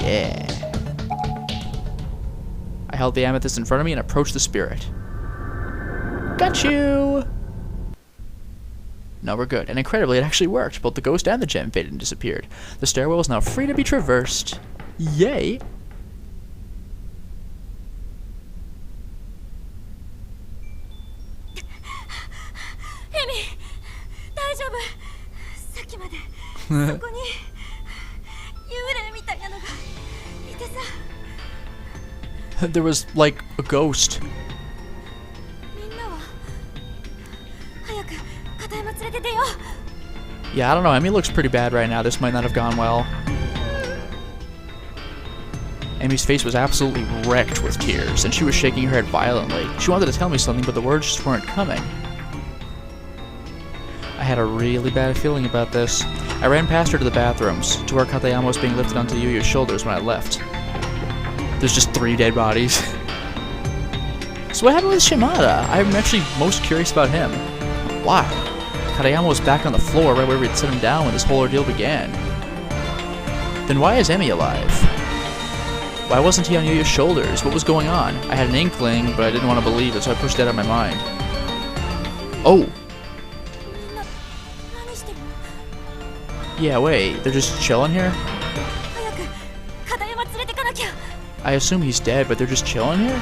Yeah. I held the amethyst in front of me and approached the spirit. Got you! No, we're good. And incredibly, it actually worked. Both the ghost and the gem faded and disappeared. The stairwell is now free to be traversed. Yay! There was, like, a ghost. Yeah, I don't know. Emi looks pretty bad right now. This might not have gone well. Emi's face was absolutely wrecked with tears, and she was shaking her head violently. She wanted to tell me something, but the words just weren't coming. I had a really bad feeling about this. I ran past her to the bathrooms, to where Katayama was being lifted onto Yuya's shoulders when I left. There's just 3 dead bodies. So what happened with Shimada? I'm actually most curious about him. Why? Katayama was back on the floor right where we'd set him down when this whole ordeal began. Then why is Emi alive? Why wasn't he on Yuya's shoulders? What was going on? I had an inkling, but I didn't want to believe it, so I pushed that out of my mind. Oh! Yeah, wait, they're just chilling here? I assume he's dead, but they're just chilling here?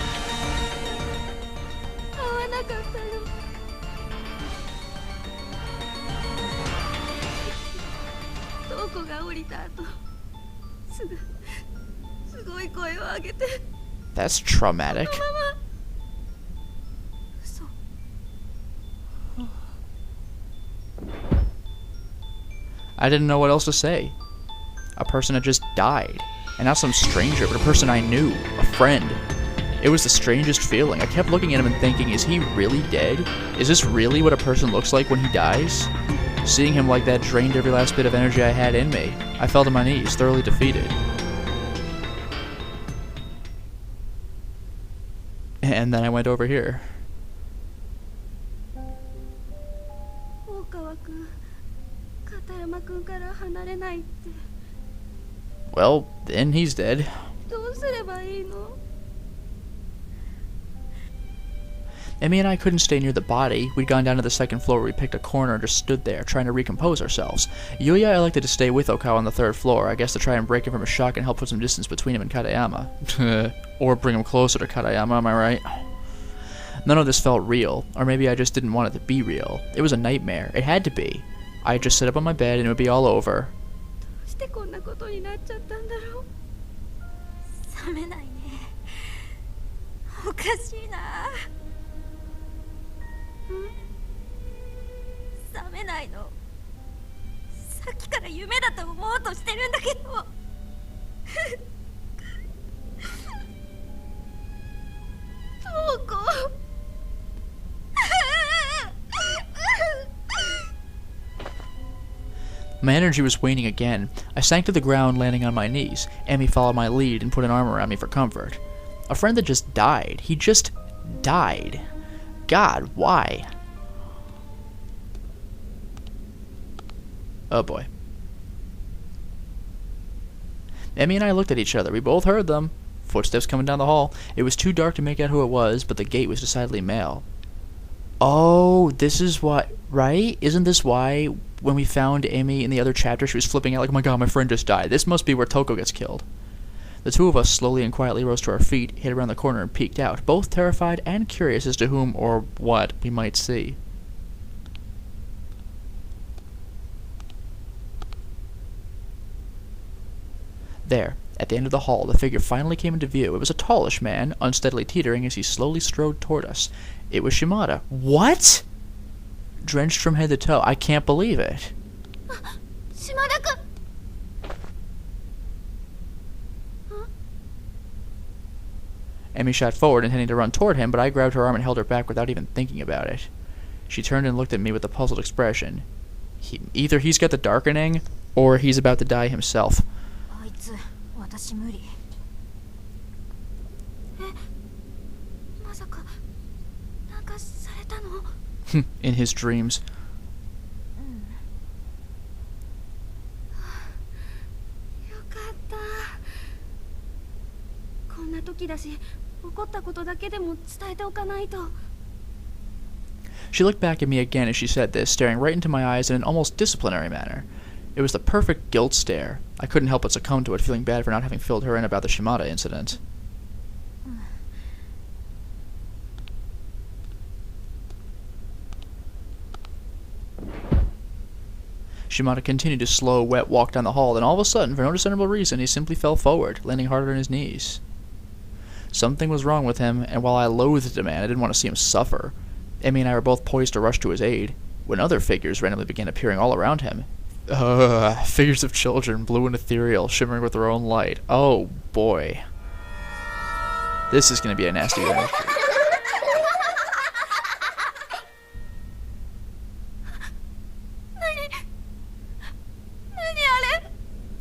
That's traumatic. I didn't know what else to say. A person had just died. And not some stranger, but a person I knew. A friend. It was the strangest feeling. I kept looking at him and thinking, is he really dead? Is this really what a person looks like when he dies? Seeing him like that drained every last bit of energy I had in me. I fell to my knees, thoroughly defeated. And then I went over here. Well, then he's dead. Emi and I couldn't stay near the body. We'd gone down to the second floor where we picked a corner and just stood there, trying to recompose ourselves. Yuya elected to stay with Okawa on the 3rd floor, I guess to try and break him from his shock and help put some distance between him and Katayama. Or bring him closer to Katayama, am I right? None of this felt real, or maybe I just didn't want it to be real. It was a nightmare. It had to be. I'd just sit up on my bed and it would be all over. My energy was waning again. I sank to the ground, landing on my knees. Emi followed my lead and put an arm around me for comfort. A friend that just died. He just died. God, why? Oh boy. Emi and I looked at each other. We both heard them. Footsteps coming down the hall. It was too dark to make out who it was, but the gate was decidedly male. Oh, this is what, right? Isn't this why when we found Emi in the other chapter, she was flipping out like, oh my god, my friend just died. This must be where Toko gets killed. The two of us slowly and quietly rose to our feet, hid around the corner, and peeked out, both terrified and curious as to whom or what we might see. There, at the end of the hall, the figure finally came into view. It was a tallish man, unsteadily teetering as he slowly strode toward us. It was Shimada. What? Drenched from head to toe. I can't believe it. Shimada-kun! Emi shot forward, intending to run toward him, but I grabbed her arm and held her back without even thinking about it. She turned and looked at me with a puzzled expression. Either he's got the darkening, or he's about to die himself. In his dreams. 時だし、起こったことだけでも伝えておかないと。 She looked back at me again as she said this, staring right into my eyes in an almost disciplinary manner. It was the perfect guilt stare. I couldn't help but succumb to it, feeling bad for not having filled her in about the Shimada incident. Shimada continued his slow, wet walk down the hall, then all of a sudden, for no discernible reason, he simply fell forward, landing harder on his knees. Something was wrong with him, and while I loathed the man, I didn't want to see him suffer. Emmy and I were both poised to rush to his aid, when other figures randomly began appearing all around him. Figures of children, blue and ethereal, shimmering with their own light. Oh, boy. This is going to be a nasty one.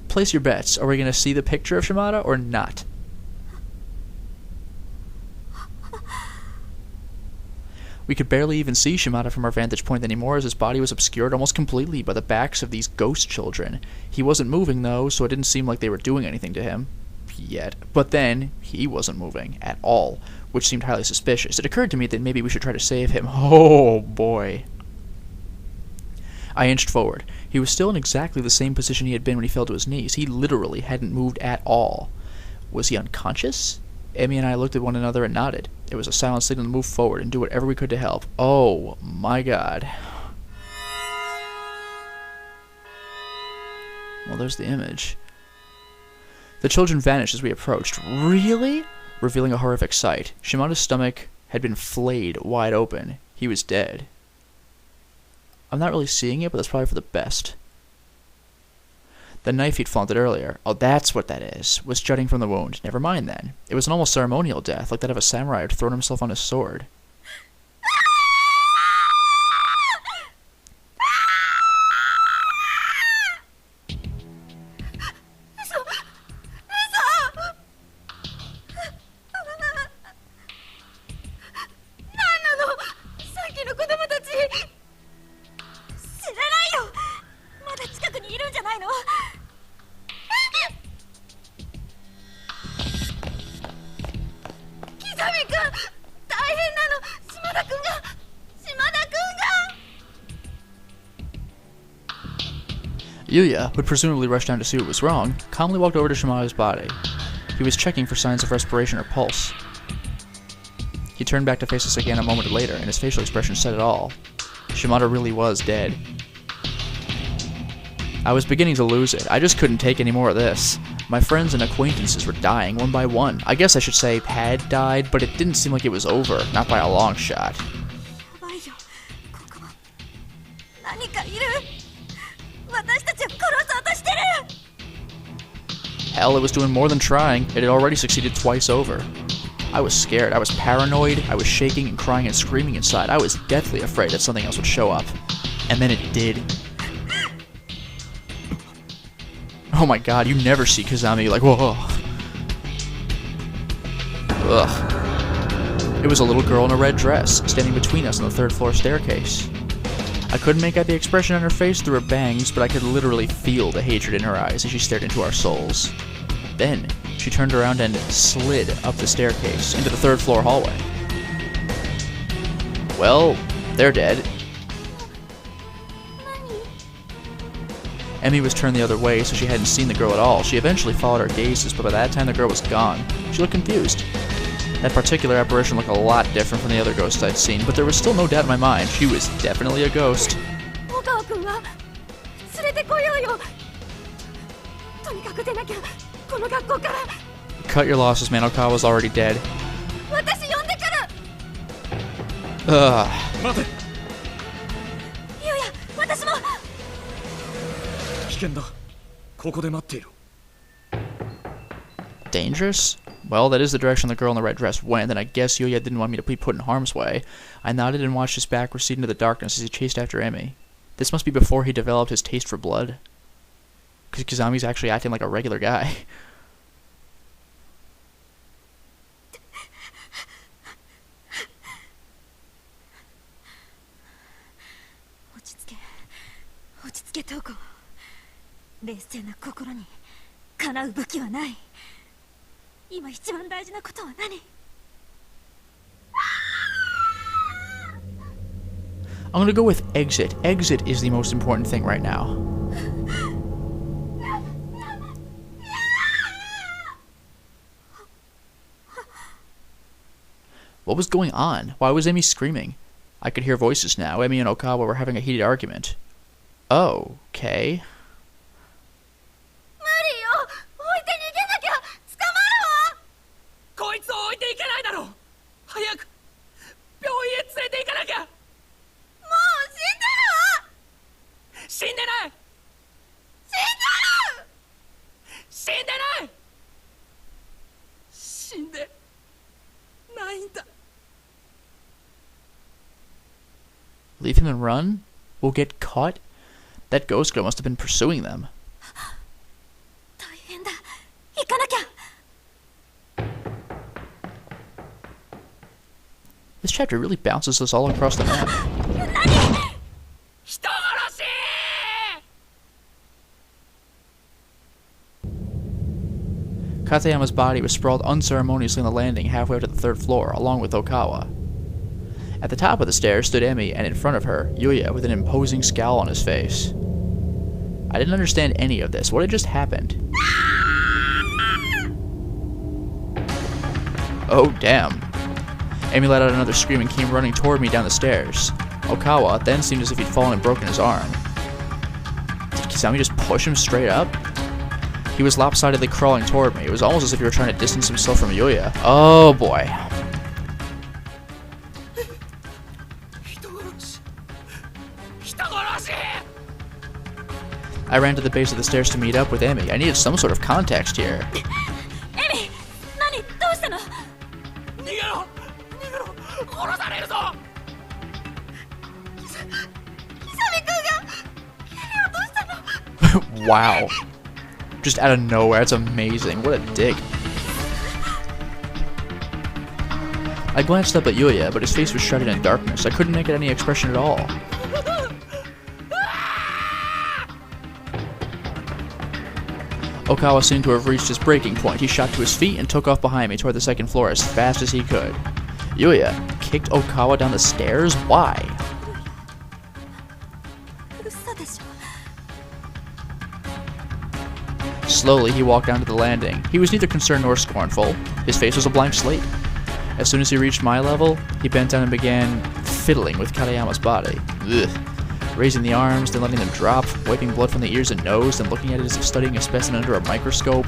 Place your bets. Are we going to see the picture of Shimada or not? We could barely even see Shimada from our vantage point anymore, as his body was obscured almost completely by the backs of these ghost children. He wasn't moving, though, so it didn't seem like they were doing anything to him. Yet. But then, he wasn't moving at all, which seemed highly suspicious. It occurred to me that maybe we should try to save him. Oh, boy. I inched forward. He was still in exactly the same position he had been when he fell to his knees. He literally hadn't moved at all. Was he unconscious? Emmy and I looked at one another and nodded. It was a silent signal to move forward and do whatever we could to help. Oh, my God. Well, there's the image. The children vanished as we approached. Really? Revealing a horrific sight. Shimada's stomach had been flayed wide open. He was dead. I'm not really seeing it, but that's probably for the best. The knife he'd flaunted earlier, oh, that's what that is, was jutting from the wound. Never mind, then. It was an almost ceremonial death, like that of a samurai who had thrown himself on his sword. Yuya, who had presumably rushed down to see what was wrong, calmly walked over to Shimada's body. He was checking for signs of respiration or pulse. He turned back to face us again a moment later, and his facial expression said it all. Shimada really was dead. I was beginning to lose it. I just couldn't take any more of this. My friends and acquaintances were dying one by one. I guess I should say had died, but it didn't seem like it was over, not by a long shot. Hell, it was doing more than trying. It had already succeeded twice over. I was scared. I was paranoid. I was shaking and crying and screaming inside. I was deathly afraid that something else would show up. And then it did. Oh my God, you never see Kazami like, whoa. Ugh. It was a little girl in a red dress, standing between us on the third-floor staircase. I couldn't make out the expression on her face through her bangs, but I could literally feel the hatred in her eyes as she stared into our souls. Then, she turned around and slid up the staircase into the third-floor hallway. Well, they're dead. Emmy was turned the other way, so she hadn't seen the girl at all. She eventually followed our gazes, but by that time the girl was gone. She looked confused. That particular apparition looked a lot different from the other ghosts I'd seen, but there was still no doubt in my mind. She was definitely a ghost. Cut your losses, man. Okawa's already dead. Ugh. Dangerous? Well, that is the direction the girl in the red dress went, and I guess Yuya didn't want me to be put in harm's way. I nodded and watched his back recede into the darkness as he chased after Emmy. This must be before he developed his taste for blood. Because Kazami's actually acting like a regular guy. 今一番大事なことは何？ I'm gonna go with exit. Exit is the most important thing right now. What was going on? Why was Emi screaming? I could hear voices now. Emi and Okawa were having a heated argument. Oh, okay. 無理よ、置いて逃げなきゃ捕まるわ。こいつを置いていけないだろう。早く病院へ連れて行かなきゃ。もう死んでるわ。死んでない。死んでる。死んでない。死んでないんだ。 Leave him and run? We'll get caught? That ghost girl must have been pursuing them. 大変だ。行かなきゃ。 This chapter really bounces us all across the map. 人殺し。 Katayama's body was sprawled unceremoniously on the landing halfway up to the third floor, along with Okawa. At the top of the stairs stood Emi, and in front of her, Yuya, with an imposing scowl on his face. I didn't understand any of this. What had just happened? Oh, damn. Emi let out another scream and came running toward me down the stairs. Okawa then seemed as if he'd fallen and broken his arm. Did Kisame just push him straight up? He was lopsidedly crawling toward me. It was almost as if he were trying to distance himself from Yuya. Oh boy. I ran to the base of the stairs to meet up with Emi. I needed some sort of context here. エミ、何？どうしたの？逃げろ。逃げろ。殺されるぞ。キサミ君がケリをどうしたの？ Wow. Just out of nowhere. It's amazing. What a dig. I glanced up at Yuya, but his face was shrouded in darkness. I couldn't make out any expression at all. Okawa seemed to have reached his breaking point. He shot to his feet and took off behind me toward the second floor as fast as he could. Yuya kicked Okawa down the stairs? Why? 嘘でしょ。 Slowly, he walked down to the landing. He was neither concerned nor scornful. His face was a blank slate. As soon as he reached my level, he bent down and began fiddling with Katayama's body. Ugh. Raising the arms, then letting them drop, wiping blood from the ears and nose, then looking at it as if studying a specimen under a microscope.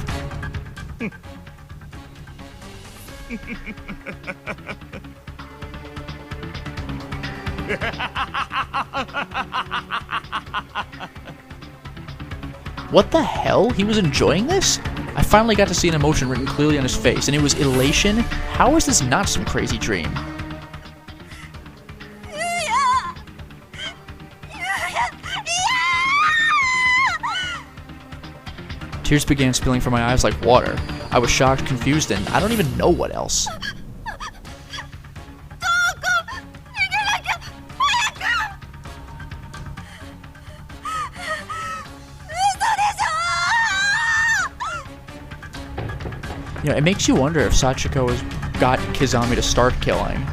What the hell? He was enjoying this? I finally got to see an emotion written clearly on his face, and it was elation? How is this not some crazy dream? Tears began spilling from my eyes like water. I was shocked, confused, and I don't even know what else. You know, it makes you wonder if Sachiko has got Kizami to start killing.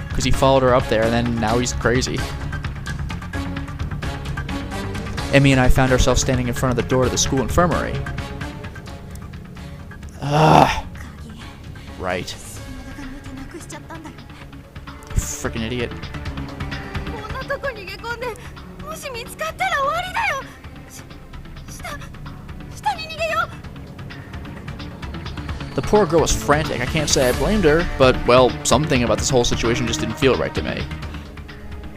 Because he followed her up there, and then now he's crazy. Emi and I found ourselves standing in front of the door to the school infirmary. Ugh. Right. Freaking idiot. The poor girl was frantic. I can't say I blamed her, but, well, something about this whole situation just didn't feel right to me.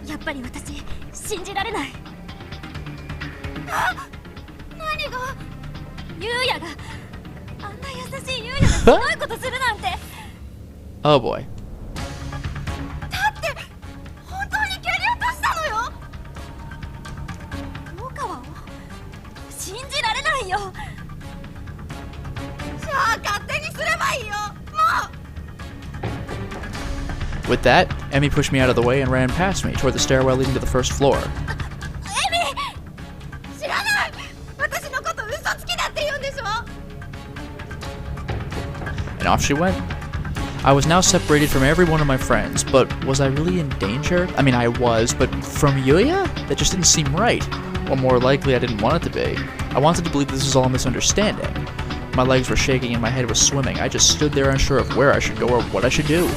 やっぱり私信じられない。あ、何が？ユウヤがあんな優しいユウヤがすごいことするなんて。Oh boy. だって本当に蹴り落としたのよ。大川を信じられないよ。じゃあ勝手にすればいいよ。もう。With that, Emi pushed me out of the way and ran past me toward the stairwell leading to the first floor. エミ、知らない。私のこと嘘つきだって言うんでしょ。and off she went. I was now separated from every one of my friends, but was I really in danger? I mean, I was, but from Yuya? That just didn't seem right. Or more likely, I didn't want it to be. I wanted to believe this was all a misunderstanding. My legs were shaking and my head was swimming. I just stood there unsure of where I should go or what I should do.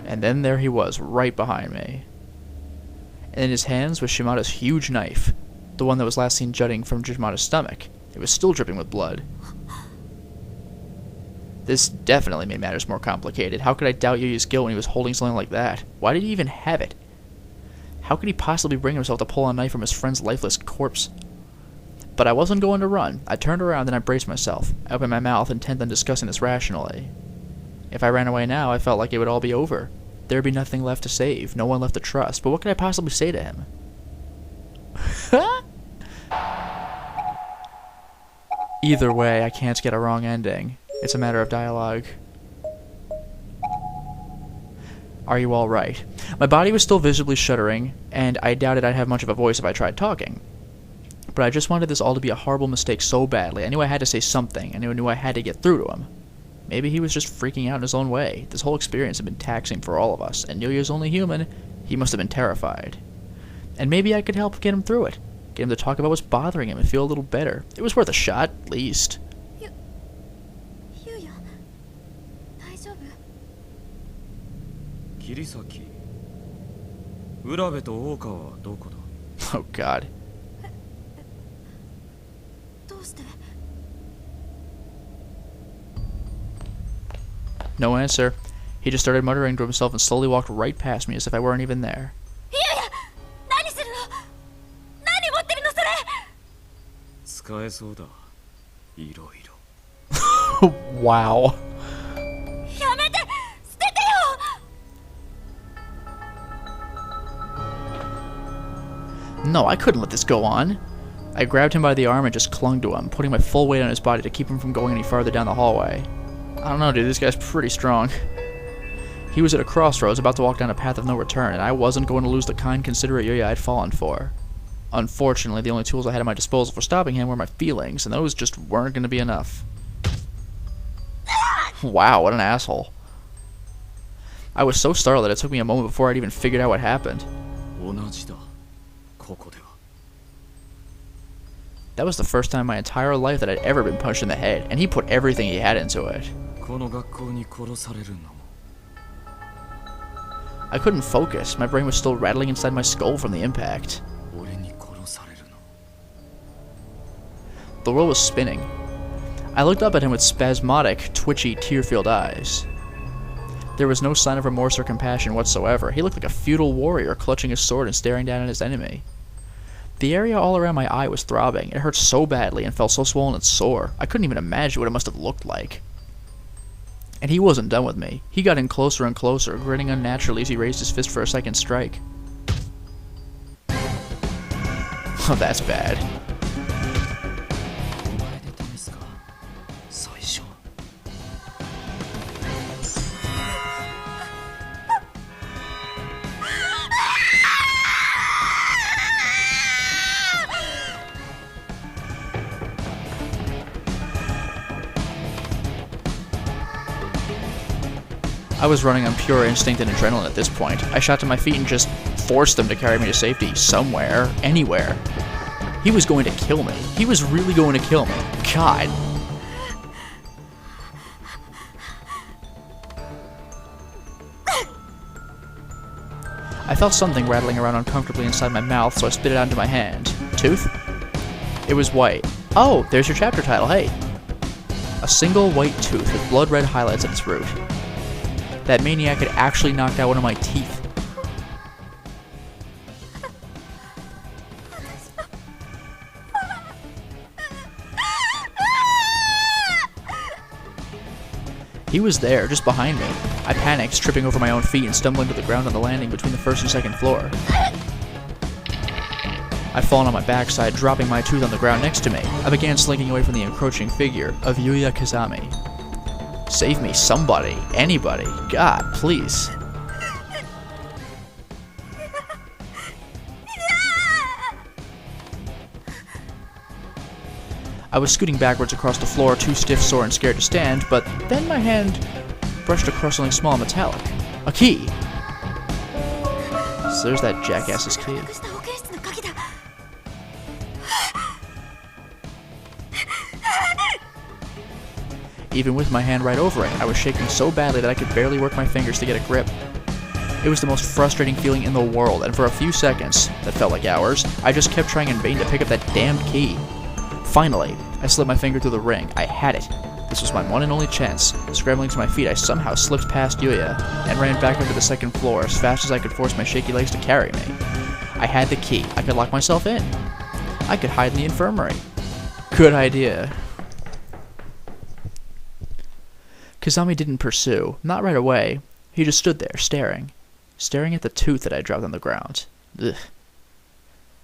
And then there he was, right behind me. And in his hands was Shimada's huge knife, the one that was last seen jutting from Shimada's stomach. It was still dripping with blood. This definitely made matters more complicated. How could I doubt Yuya's guilt when he was holding something like that? Why did he even have it? How could he possibly bring himself to pull a knife from his friend's lifeless corpse? But I wasn't going to run. I turned around and I braced myself. I opened my mouth, intent on discussing this rationally. If I ran away now, I felt like it would all be over. There would be nothing left to save, no one left to trust. But what could I possibly say to him? Either way, I can't get a wrong ending. It's a matter of dialogue. Are you all right? My body was still visibly shuddering, and I doubted I'd have much of a voice if I tried talking. But I just wanted this all to be a horrible mistake so badly. I knew I had to say something. I knew I had to get through to him. Maybe he was just freaking out in his own way. This whole experience had been taxing for all of us, and Yuya's only human. He must have been terrified. And maybe I could help get him through it. Get him to talk about what's bothering him and feel a little better. It was worth a shot, at least. Yuya, 大丈夫? 桐崎、浦部と大川はどこだ? Oh god. どうして? No answer. He just started muttering to himself and slowly walked right past me as if I weren't even there. Yuya! 何するの? 何持ってるのそれ? 使えそうだ。いろいろ。Wow. やめて! 捨ててよ! No, I couldn't let this go on. I grabbed him by the arm and just clung to him, putting my full weight on his body to keep him from going any farther down the hallway. I don't know, dude, this guy's pretty strong. He was at a crossroads, about to walk down a path of no return, and I wasn't going to lose the kind, considerate Yuya I'd fallen for. Unfortunately, the only tools I had at my disposal for stopping him were my feelings, and those just weren't going to be enough. Wow, what an asshole. I was so startled that it took me a moment before I'd even figured out what happened. That was the first time in my entire life that I'd ever been punched in the head, and he put everything he had into it. I couldn't focus. My brain was still rattling inside my skull from the impact. The world was spinning. I looked up at him with spasmodic, twitchy, tear-filled eyes. There was no sign of remorse or compassion whatsoever. He looked like a feudal warrior clutching his sword and staring down at his enemy. The area all around my eye was throbbing. It hurt so badly and felt so swollen and sore. I couldn't even imagine what it must have looked like. And he wasn't done with me. He got in closer and closer, grinning unnaturally as he raised his fist for a second strike. Oh, that's bad. I was running on pure instinct and adrenaline at this point. I shot to my feet and just forced them to carry me to safety, somewhere, anywhere. He was going to kill me. He was really going to kill me. God. I felt something rattling around uncomfortably inside my mouth, so I spit it out into my hand. Tooth? It was white. Oh, there's your chapter title, hey. A single white tooth with blood red highlights at its root. That maniac had actually knocked out one of my teeth. He was there, just behind me. I panicked, tripping over my own feet and stumbling to the ground on the landing between the first and second floor. I'd fallen on my backside, dropping my tooth on the ground next to me. I began slinking away from the encroaching figure of Yuya Kazami. Save me, somebody, anybody. God, please. I was scooting backwards across the floor, too stiff, sore, and scared to stand, but then my hand brushed across something small and metallic. A key! So there's that jackass's key. 隠した保健室の鍵だ。 Even with my hand right over it, I was shaking so badly that I could barely work my fingers to get a grip. It was the most frustrating feeling in the world, and for a few seconds, that felt like hours, I just kept trying in vain to pick up that damned key. Finally, I slid my finger through the ring. I had it. This was my one and only chance. Scrambling to my feet, I somehow slipped past Yuya and ran back up to the second floor as fast as I could force my shaky legs to carry me. I had the key. I could lock myself in. I could hide in the infirmary. Good idea. Kazami didn't pursue. Not right away. He just stood there, staring. Staring at the tooth that I dropped on the ground. Ugh.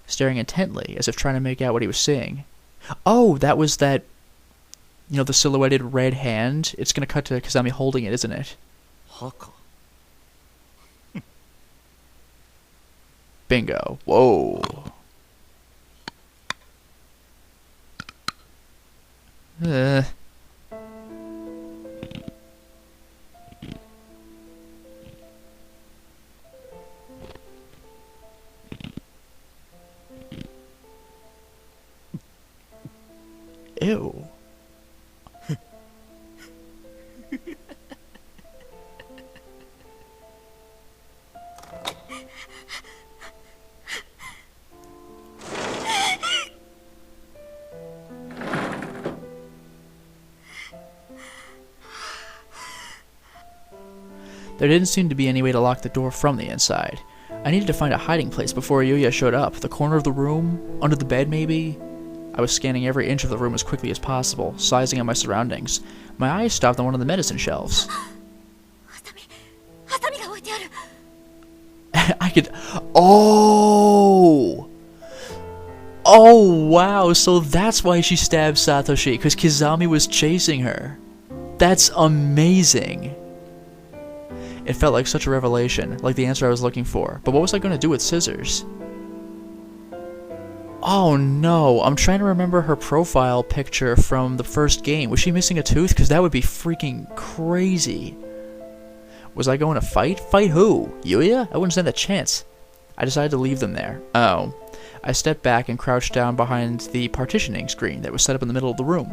Staring intently, as if trying to make out what he was seeing. Oh, that was that... You know, the silhouetted red hand? It's gonna cut to Kazami holding it, isn't it? Haka. Bingo. Whoa. Ew. There didn't seem to be any way to lock the door from the inside. I needed to find a hiding place before Yuya showed up. The corner of the room? Under the bed, maybe? I was scanning every inch of the room as quickly as possible, sizing up my surroundings. My eyes stopped on one of the medicine shelves. ハサミが置いてある。 I could... Oh! Oh, wow, so that's why she stabbed Satoshi, because Kizami was chasing her. That's amazing. It felt like such a revelation, like the answer I was looking for. But what was I going to do with scissors? Oh no, I'm trying to remember her profile picture from the first game. Was she missing a tooth? Because that would be freaking crazy. Was I going to fight? Fight who? Yuya? I wouldn't stand a chance. I decided to leave them there. Oh. I stepped back and crouched down behind the partitioning screen that was set up in the middle of the room.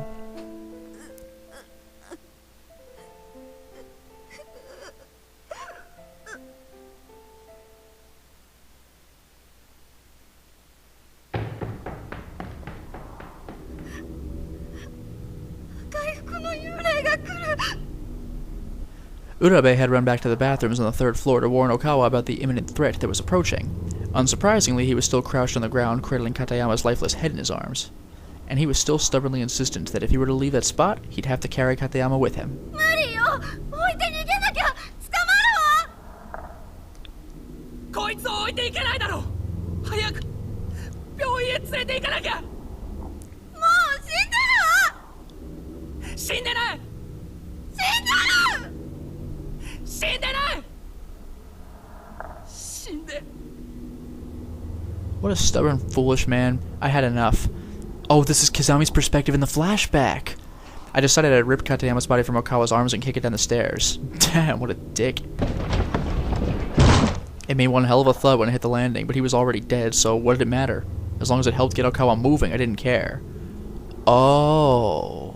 Urabe had run back to the bathrooms on the third floor to warn Okawa about the imminent threat that was approaching. Unsurprisingly, he was still crouched on the ground, cradling Katayama's lifeless head in his arms. And he was still stubbornly insistent that if he were to leave that spot, he'd have to carry Katayama with him. 無理よ。置いて逃げなきゃ捕まるわ。こいつを置いていけないだろう。早く病院へ連れて行かなきゃ。もう死んでるわ。死んでない。死んでる。死んでない。死んで。 What a stubborn, foolish man. I had enough. Oh, this is Kazami's perspective in the flashback. I decided I'd rip Katayama's body from Okawa's arms and kick it down the stairs. Damn, what a dick. It made one hell of a thud when it hit the landing, but he was already dead, so what did it matter? As long as it helped get Okawa moving, I didn't care. Oh.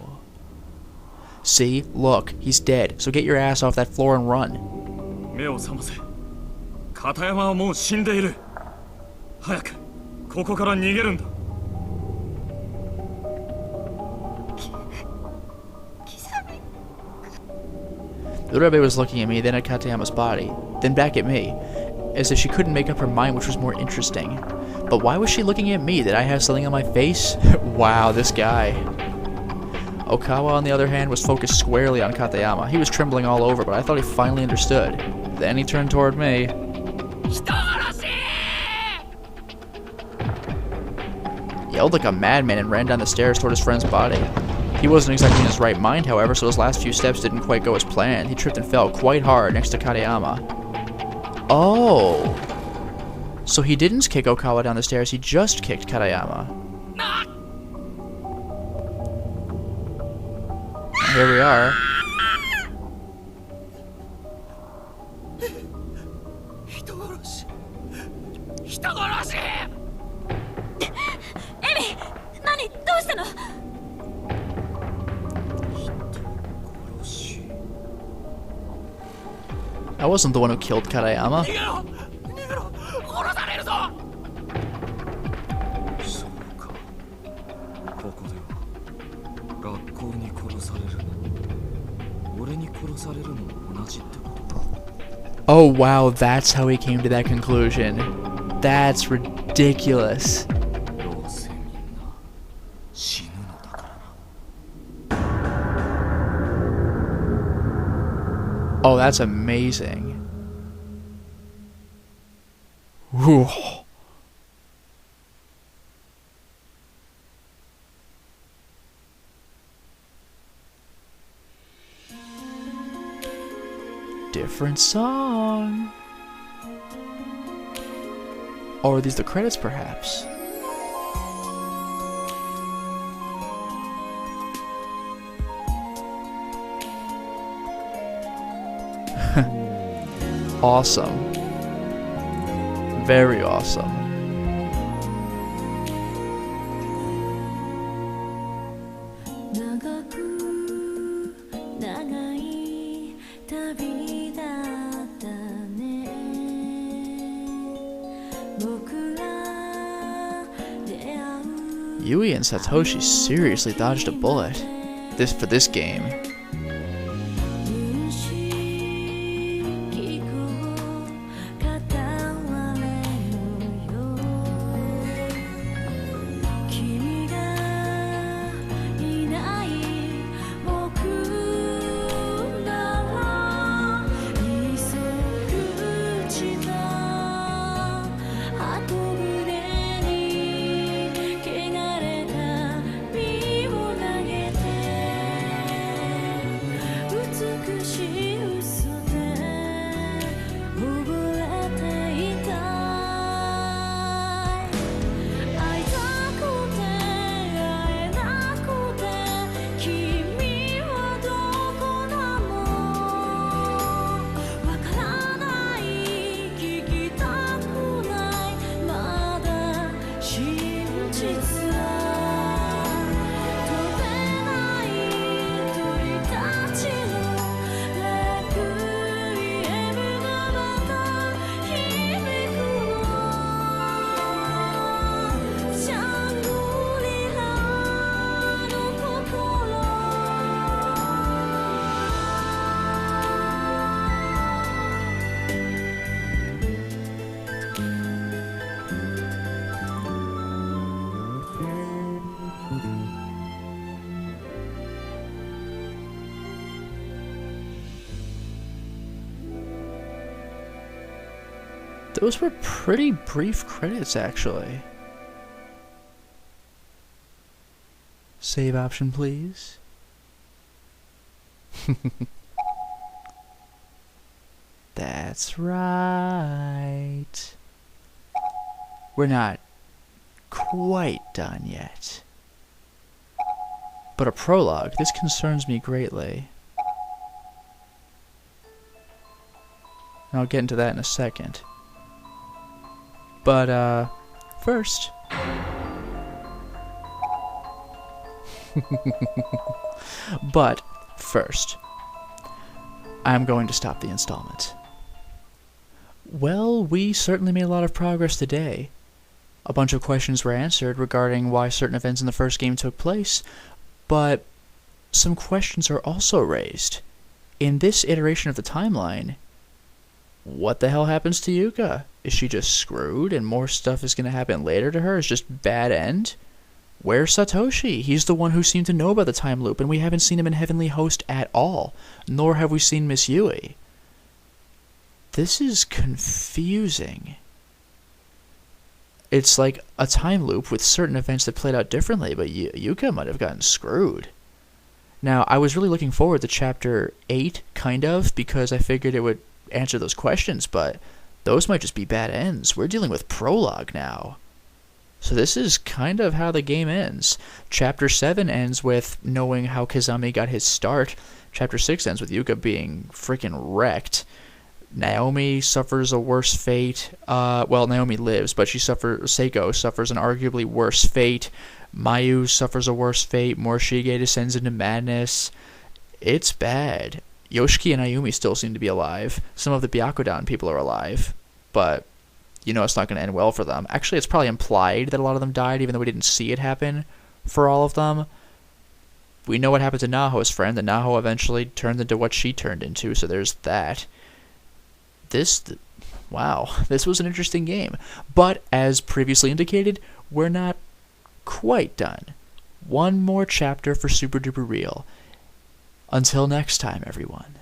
See? Look, he's dead, so get your ass off that floor and run. 目を覚ませ。片山はもう死んでいる。早くここから逃げるんだ。 Urabe was looking at me, then at Katayama's body, then back at me, as if she couldn't make up her mind which was more interesting. But why was she looking at me? Did I have something on my face? Wow, this guy. Okawa, on the other hand, was focused squarely on Katayama. He was trembling all over, but I thought he finally understood. Then he turned toward me. Yelled like a madman and ran down the stairs toward his friend's body. He wasn't exactly in his right mind, however, so his last few steps didn't quite go as planned. He tripped and fell quite hard next to Katayama. Oh! So he didn't kick Okawa down the stairs, he just kicked Katayama. Here we are. 人殺し人殺しエミ、何、どうしたの？殺し I wasn't the one who killed Katayama. 逃げろ逃げろ殺されるぞそうかここでは学校に殺されるの俺に殺されるのも同じってこと Oh wow, that's how he came to that conclusion. That's ridiculous. どうせみんな死ぬのだからな Oh, that's amazing. Whew. Different song. Or are these the credits, perhaps? Awesome. Very awesome. Yui and Satoshi seriously dodged a bullet. For this game. Those were pretty brief credits, actually. Save option, please. That's right. We're not quite done yet. But a prologue, this concerns me greatly. And I'll get into that in a second. But, first... But, first... I'm going to stop the installment. Well, we certainly made a lot of progress today. A bunch of questions were answered regarding why certain events in the first game took place, but some questions are also raised. In this iteration of the timeline, what the hell happens to Yuka? Is she just screwed and more stuff is going to happen later to her? Is just bad end? Where's Satoshi? He's the one who seemed to know about the time loop, and we haven't seen him in Heavenly Host at all, nor have we seen Miss Yui. This is confusing. It's like a time loop with certain events that played out differently, but Yuka might have gotten screwed. Now, I was really looking forward to Chapter 8, kind of, because I figured it would answer those questions, but those might just be bad ends. We're dealing with prologue now. So this is kind of how the game ends. Chapter 7 ends with knowing how Kazami got his start. Chapter 6 ends with Yuka being freaking wrecked. Naomi suffers a worse fate. Naomi lives, but Seiko suffers an arguably worse fate. Mayu suffers a worse fate. Morishige descends into madness. It's bad. Yoshiki and Ayumi still seem to be alive. Some of the Byakudan people are alive, but you know it's not going to end well for them. Actually, it's probably implied that a lot of them died, even though we didn't see it happen for all of them. We know what happened to Naho's friend, that Naho eventually turned into what she turned into, so there's that. This was an interesting game. But, as previously indicated, we're not quite done. One more chapter for Super Duper Real. Until next time, everyone.